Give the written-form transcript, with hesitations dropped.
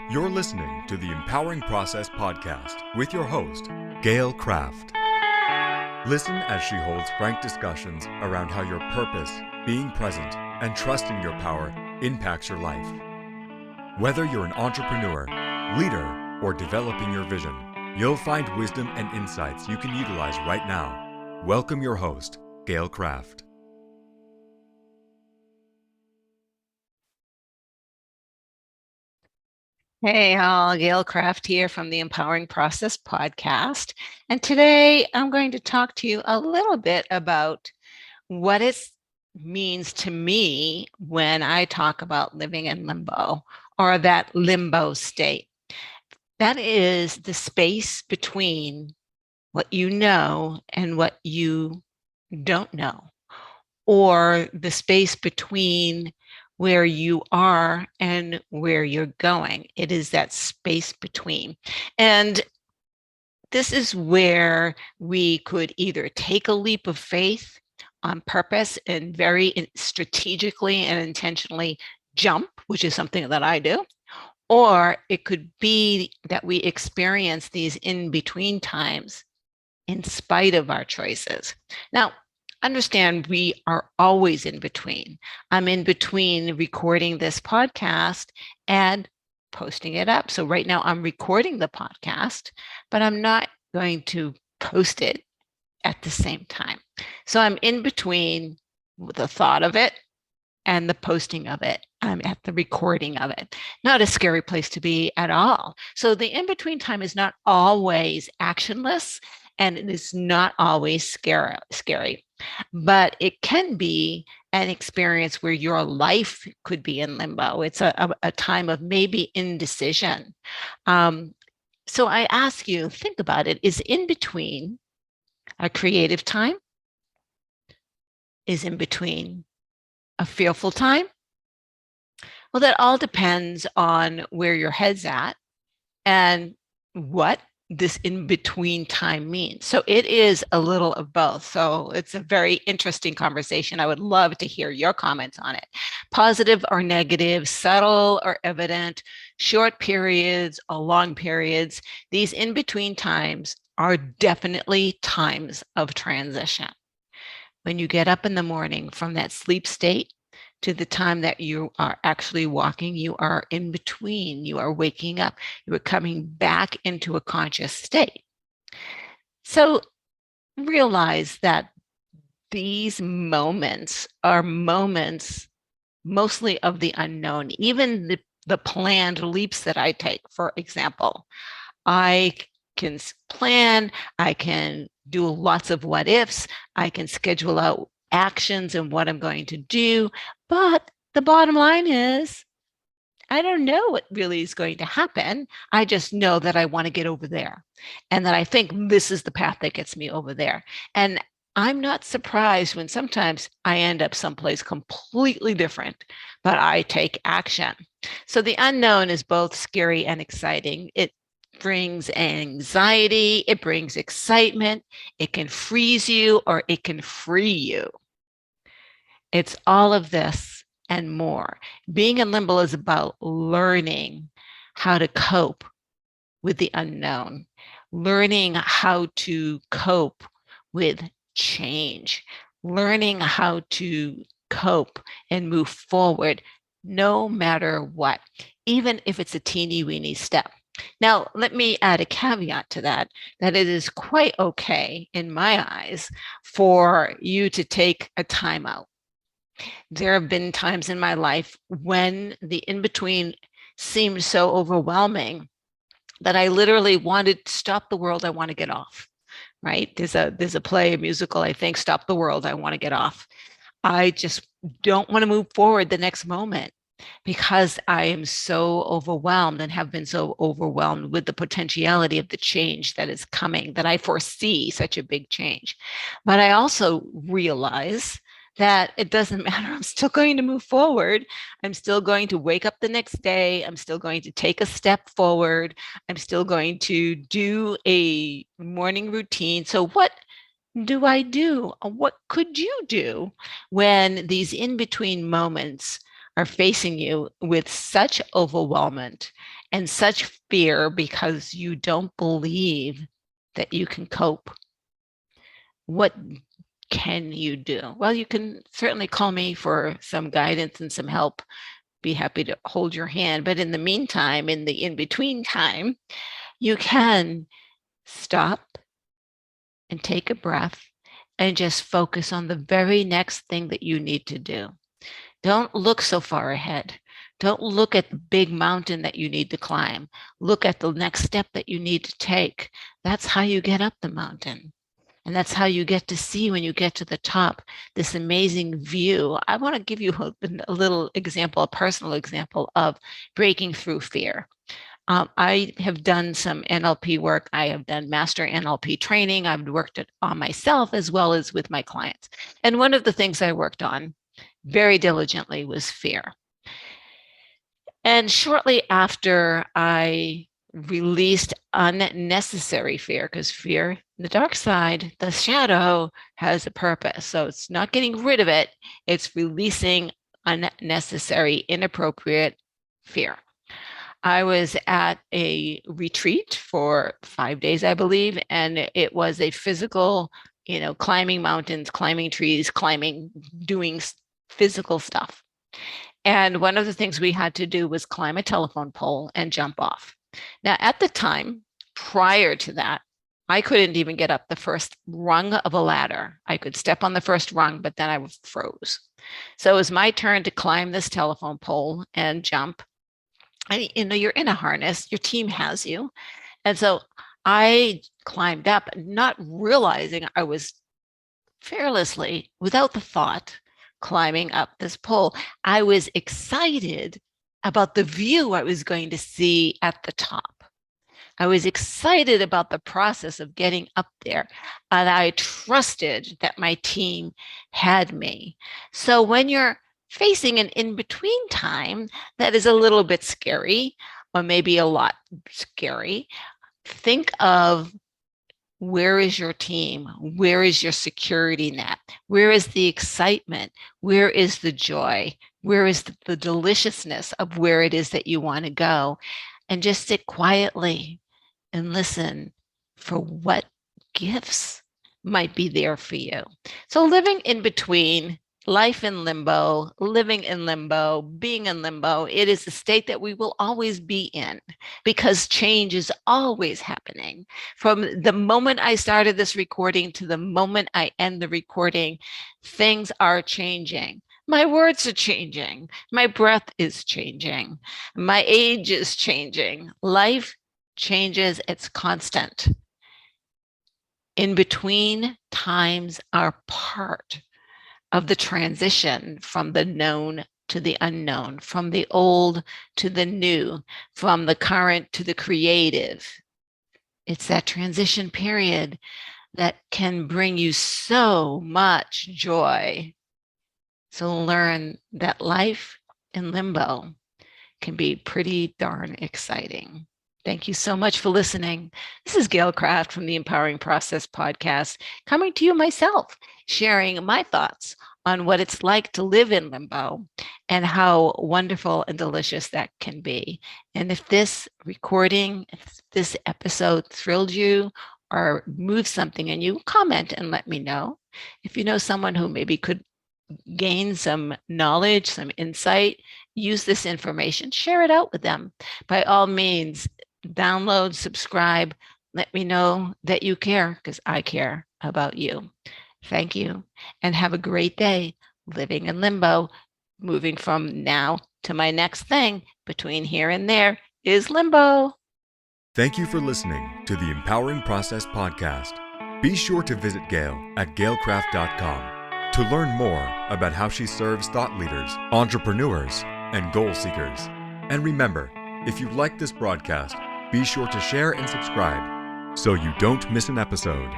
You're listening to the Empowering Process podcast with your host, Gail Kraft. Listen as she holds frank discussions around how your purpose, being present, and trusting your power impacts your life. Whether you're an entrepreneur, leader, or developing your vision, you'll find wisdom and insights you can utilize right now. Welcome your host, Gail Kraft. Hey, all, Gail Kraft here from the Empowering Process podcast. And today I'm going to talk to you a little bit about what it means to me when I talk about living in limbo or that limbo state. That is the space between what you know and what you don't know, or the space between where you are and where you're going. It is that space between. And this is where we could either take a leap of faith on purpose and very strategically and intentionally jump, which is something that I do, or it could be that we experience these in between times in spite of our choices. Now, understand we are always in between. I'm in between recording this podcast and posting it up. So right now I'm recording the podcast, but I'm not going to post it at the same time. So I'm in between the thought of it and the posting of it. I'm at the recording of it. Not a scary place to be at all. So the in between time is not always actionless, and it is not always scary, but it can be an experience where your life could be in limbo. It's a time of maybe indecision. So I ask you, think about it. Is in between a creative time? Is in between a fearful time? Well, that all depends on where your head's at and what this in between time means. So it is a little of both. So it's a very interesting conversation. I would love to hear your comments on it. Positive or negative, subtle or evident, short periods or long periods. These in between times are definitely times of transition. When you get up in the morning from that sleep state to the time that you are actually walking, you are in between, you are waking up, you are coming back into a conscious state. So realize that these moments are moments mostly of the unknown, even the planned leaps that I take. For example, I can plan, I can do lots of what ifs, I can schedule out actions and what I'm going to do. But the bottom line is, I don't know what really is going to happen. I just know that I want to get over there and that I think this is the path that gets me over there. And I'm not surprised when sometimes I end up someplace completely different, but I take action. So the unknown is both scary and exciting. It brings anxiety, it brings excitement, it can freeze you or it can free you. It's all of this and more. Being in limbo is about learning how to cope with the unknown, learning how to cope with change, learning how to cope and move forward no matter what, even if it's a teeny weeny step. Now, let me add a caveat to that, that it is quite okay in my eyes for you to take a timeout. There have been times in my life when the in between seemed so overwhelming that I literally wanted to stop the world. I want to get off. Right? There's a play, a musical, I think, Stop the World. I want to get off. I just don't want to move forward the next moment because I am so overwhelmed and have been so overwhelmed with the potentiality of the change that is coming, that I foresee such a big change. But I also realize that it doesn't matter. I'm still going to move forward. I'm still going to wake up the next day. I'm still going to take a step forward. I'm still going to do a morning routine. So, what do I do? What could you do when these in between moments are facing you with such overwhelmment and such fear because you don't believe that you can cope. What can you do? Well, you can certainly call me for some guidance and some help. Be happy to hold your hand. But in the meantime, in the in-between time, you can stop and take a breath and just focus on the very next thing that you need to do. Don't look so far ahead. Don't look at the big mountain that you need to climb. Look at the next step that you need to take. That's how you get up the mountain. And that's how you get to see, when you get to the top, this amazing view. I want to give you a little example, a personal example of breaking through fear. I have done some NLP work. I have done master NLP training. I've worked it on myself as well as with my clients. And one of the things I worked on very diligently was fear. And shortly after I released unnecessary fear, because fear, the dark side, the shadow, has a purpose. So it's not getting rid of it, it's releasing unnecessary, inappropriate fear. I was at a retreat for 5 days, I believe, and it was a physical, climbing mountains, climbing trees, doing physical stuff. And one of the things we had to do was climb a telephone pole and jump off. Now, at the time, prior to that, I couldn't even get up the first rung of a ladder. I could step on the first rung, but then I froze. So it was my turn to climb this telephone pole and jump. And, you're in a harness, your team has you. And so I climbed up, not realizing I was fearlessly, without the thought, climbing up this pole. I was excited about the view I was going to see at the top. I was excited about the process of getting up there, and I trusted that my team had me. So when you're facing an in-between time that is a little bit scary, or maybe a lot scary, think of, where is your team? Where is your security net? Where is the excitement? Where is the joy? Where is the deliciousness of where it is that you want to go? And just sit quietly and listen for what gifts might be there for you. So living in between, life in limbo, living in limbo, being in limbo, it is a state that we will always be in, because change is always happening. From the moment I started this recording to the moment I end the recording, things are changing. My words are changing. My breath is changing. My age is changing. Life changes. It's constant. In between times are part of the transition from the known to the unknown, from the old to the new, from the current to the creative. It's that transition period that can bring you so much joy. So learn that life in limbo can be pretty darn exciting. Thank you so much for listening. This is Gail Kraft from the Empowering Process podcast, coming to you myself, sharing my thoughts on what it's like to live in limbo and how wonderful and delicious that can be. And if this recording, if this episode thrilled you or moved something in you, comment and let me know. If you know someone who maybe could gain some knowledge, some insight, use this information, share it out with them. By all means, download, subscribe, let me know that you care, because I care about you. Thank you, and have a great day living in limbo. Moving from now to my next thing, between here and there is limbo. Thank you for listening to the Empowering Process podcast. Be sure to visit Gail at gailkraft.com to learn more about how she serves thought leaders, entrepreneurs, and goal seekers. And remember, if you like this broadcast, be sure to share and subscribe so you don't miss an episode.